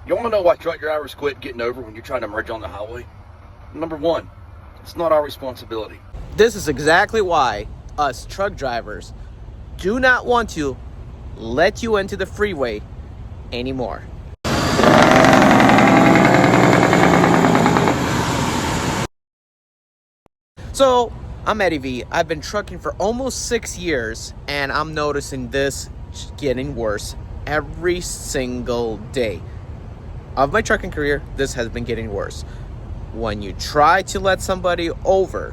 You want to know why truck drivers quit getting over when you're trying to merge on the highway? Number one, it's not our responsibility. This is exactly why us truck drivers do not want to let you into the freeway anymore. So, I'm Eddie V. I've been trucking for almost 6 years, and I'm noticing this getting worse every single day of my trucking career. This has been getting worse. When you try to let somebody over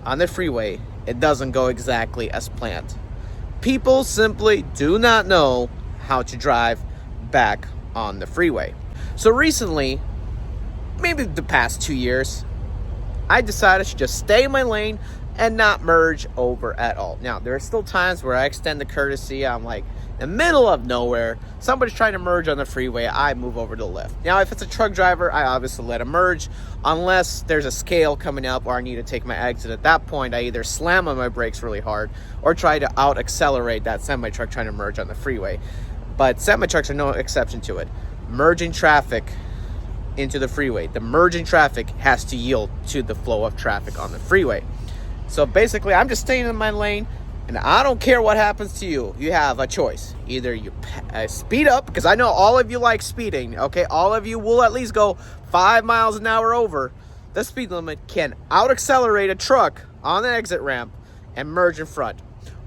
on the freeway, it doesn't go exactly as planned. People simply do not know how to drive back on the freeway. So recently, maybe the past 2 years, I decided to just stay in my lane and not merge over at all. Now, there are still times where I extend the courtesy. I'm like, in the middle of nowhere, somebody's trying to merge on the freeway, I move over to the left. Now, if it's a truck driver, I obviously let him merge, unless there's a scale coming up or I need to take my exit. At that point, I either slam on my brakes really hard or try to out-accelerate that semi-truck trying to merge on the freeway. But semi-trucks are no exception to it. Merging traffic into the freeway, the merging traffic has to yield to the flow of traffic on the freeway. So basically, I'm just staying in my lane, and I don't care what happens to you. You have a choice. Either you speed up, because I know all of you like speeding, okay? All of you will at least go 5 miles an hour over the speed limit, can out-accelerate a truck on the exit ramp and merge in front.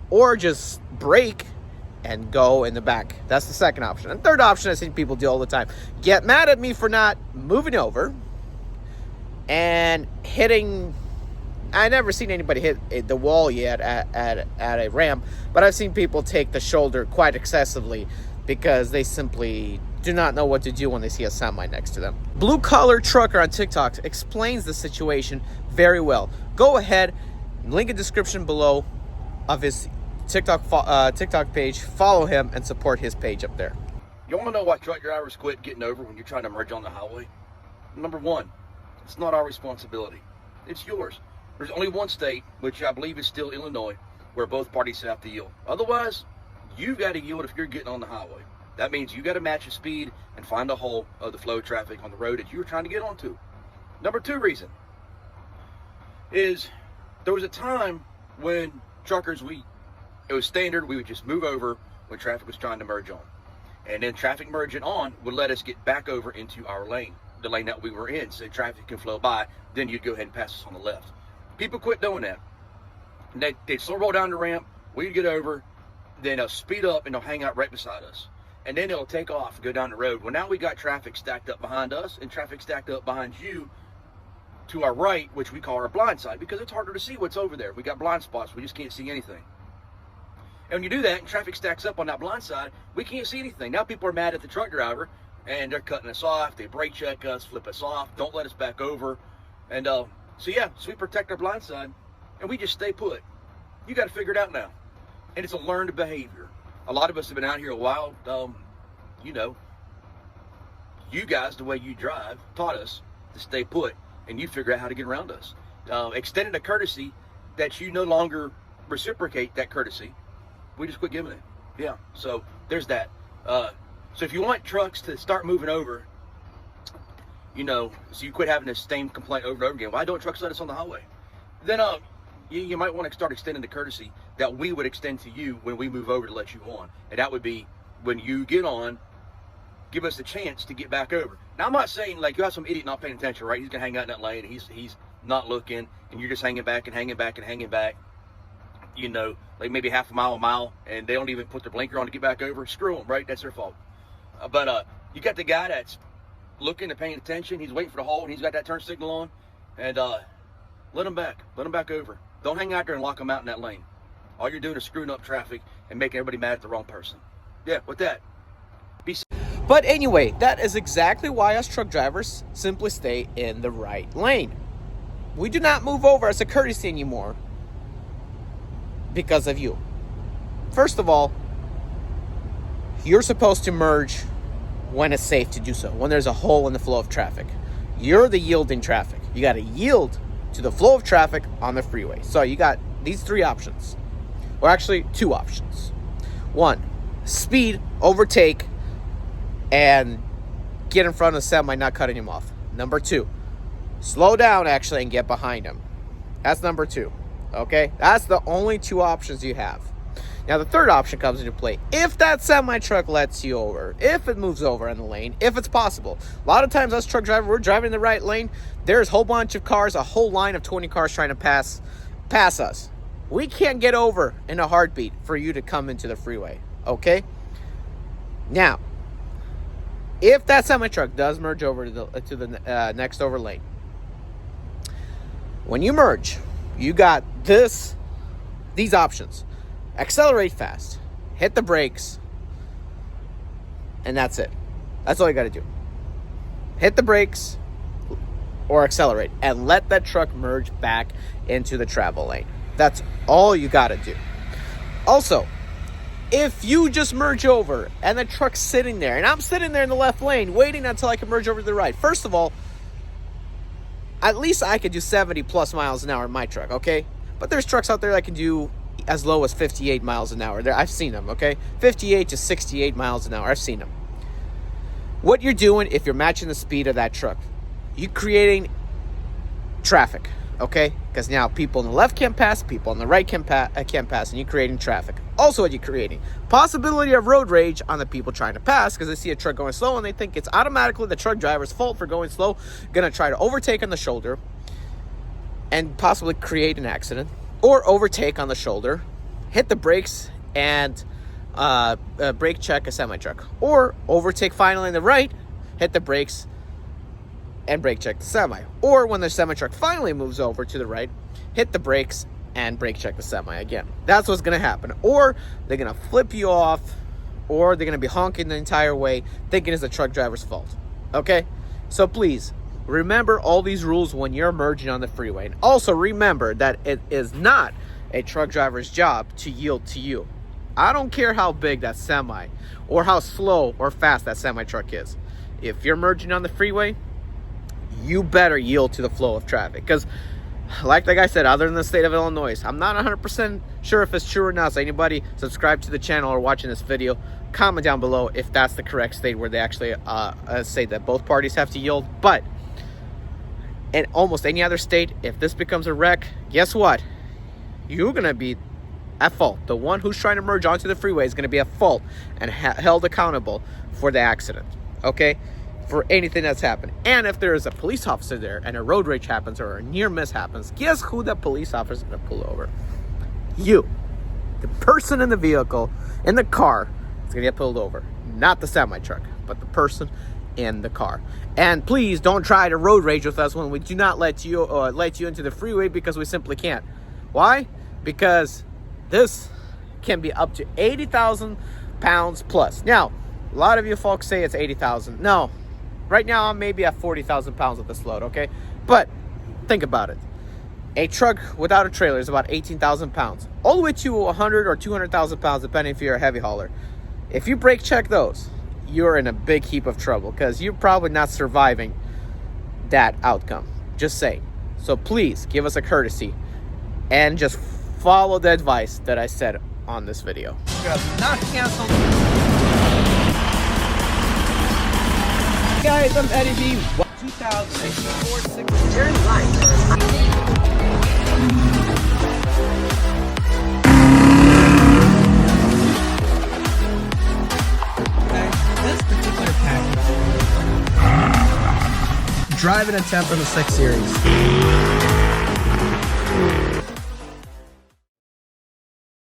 Or just brake and go in the back. That's the second option. And third option I've seen people do all the time. Get mad at me for not moving over and hitting. I've never seen anybody hit the wall yet at a ramp, but I've seen people take the shoulder quite excessively because they simply do not know what to do when they see a semi next to them. Blue Collar Trucker on TikTok explains the situation very well. Go ahead, link in description below of his TikTok page. Follow him and support his page up there. You want to know why truck drivers quit getting over when you're trying to merge on the highway? Number one, it's not our responsibility. It's yours. There's only one state, which I believe is still Illinois, where both parties have to yield. Otherwise, you've got to yield if you're getting on the highway. That means you got to match the speed and find a hole of the flow of traffic on the road that you were trying to get onto. Number two reason is there was a time when truckers, it was standard, we would just move over when traffic was trying to merge on. And then traffic merging on would let us get back over into our lane, the lane that we were in, so traffic can flow by. Then you'd go ahead and pass us on the left. People quit doing that. They'd slow roll down the ramp, we'd get over, then they'll speed up and they'll hang out right beside us. And then they'll take off and go down the road. Well, now we got traffic stacked up behind us and traffic stacked up behind you to our right, which we call our blind side, because it's harder to see what's over there. We got blind spots, we just can't see anything. And when you do that and traffic stacks up on that blind side, we can't see anything. Now people are mad at the truck driver and they're cutting us off. They brake check us, flip us off, don't let us back over. And so we protect our blind side and we just stay put. You got to figure it out now. And it's a learned behavior. A lot of us have been out here a while. You guys, the way you drive, taught us to stay put and you figure out how to get around us. Extended a courtesy that you no longer reciprocate that courtesy. We just quit giving it. Yeah, so there's that. So if you want trucks to start moving over, so you quit having the same complaint over and over again, why don't trucks let us on the highway? Then you might want to start extending the courtesy that we would extend to you when we move over to let you on. And that would be when you get on, give us a chance to get back over. Now, I'm not saying like you have some idiot not paying attention, right? He's going to hang out in that lane and he's not looking and you're just hanging back and hanging back and hanging back. Like maybe half a mile, and they don't even put their blinker on to get back over. Screw them, right? That's their fault. But you got the guy that's looking and paying attention. He's waiting for the hole, and he's got that turn signal on. And let him back over. Don't hang out there and lock them out in that lane. All you're doing is screwing up traffic and making everybody mad at the wrong person. Yeah, with that. But anyway, that is exactly why us truck drivers simply stay in the right lane. We do not move over as a courtesy anymore because of you. First of all, you're supposed to merge when it's safe to do so, when there's a hole in the flow of traffic. You're the yielding traffic. You got to yield to the flow of traffic on the freeway. So you got these three options, or actually two options. One, speed, overtake, and get in front of the semi, not cutting him off. Number 2, slow down actually and get behind him. That's number 2. Okay, that's the only 2 options you have. Now the third option comes into play if that semi truck lets you over, if it moves over in the lane, if it's possible. A lot of times us truck drivers, we're driving in the right lane, there's a whole bunch of cars, a whole line of 20 cars trying to pass us. We can't get over in a heartbeat for you to come into the freeway. Okay, now if that semi truck does merge over to the next over lane, when you merge, you got these options. Accelerate fast, hit the brakes, and that's it. That's all you got to do. Hit the brakes or accelerate and let that truck merge back into the travel lane. That's all you got to do. Also, if you just merge over and the truck's sitting there, and I'm sitting there in the left lane waiting until I can merge over to the right. First of all, at least I could do 70 plus miles an hour in my truck, okay? But there's trucks out there that can do as low as 58 miles an hour. I've seen them, okay? 58 to 68 miles an hour. I've seen them. What you're doing, if you're matching the speed of that truck, you're creating traffic, okay? Because now people on the left can't pass, people on the right can't pass, and you're creating traffic. Also, what you're creating, possibility of road rage on the people trying to pass because they see a truck going slow and they think it's automatically the truck driver's fault for going slow, gonna try to overtake on the shoulder and possibly create an accident. Or overtake on the shoulder, hit the brakes, and brake check a semi-truck. Or overtake finally on the right, hit the brakes, and brake check the semi. Or when the semi-truck finally moves over to the right, hit the brakes and brake check the semi again. That's what's going to happen. Or they're going to flip you off, or they're going to be honking the entire way, thinking it's the truck driver's fault. Okay? So please, remember all these rules when you're merging on the freeway. And also remember that it is not a truck driver's job to yield to you. I don't care how big that semi or how slow or fast that semi truck is. If you're merging on the freeway, you better yield to the flow of traffic. Because like the guy said, other than the state of Illinois, I'm not 100% sure if it's true or not. So anybody subscribe to the channel or watching this video, comment down below if that's the correct state where they actually say that both parties have to yield. But in almost any other state, if this becomes a wreck, guess what? You're going to be at fault. The one who's trying to merge onto the freeway is going to be at fault and held accountable for the accident, okay? For anything that's happened. And if there is a police officer there and a road rage happens or a near miss happens, guess who that police officer is going to pull over? You. The person in the vehicle, in the car, is going to get pulled over. Not the semi-truck, but the person in the car. And please don't try to road rage with us when we do not let you into the freeway, because we simply can't. Why? Because this can be up to 80,000 pounds plus. Now, a lot of you folks say it's 80,000. No, right now I'm maybe at 40,000 pounds with this load, okay? But think about it. A truck without a trailer is about 18,000 pounds. All the way to 100 or 200,000 pounds, depending if you're a heavy hauler. If you brake check those, you're in a big heap of trouble because you're probably not surviving that outcome. Just saying. So please give us a courtesy and just follow the advice that I said on this video. Not canceled. Guys, I'm Eddie V. 2004 You're in line. This particular package, driving a temp in the 6 Series.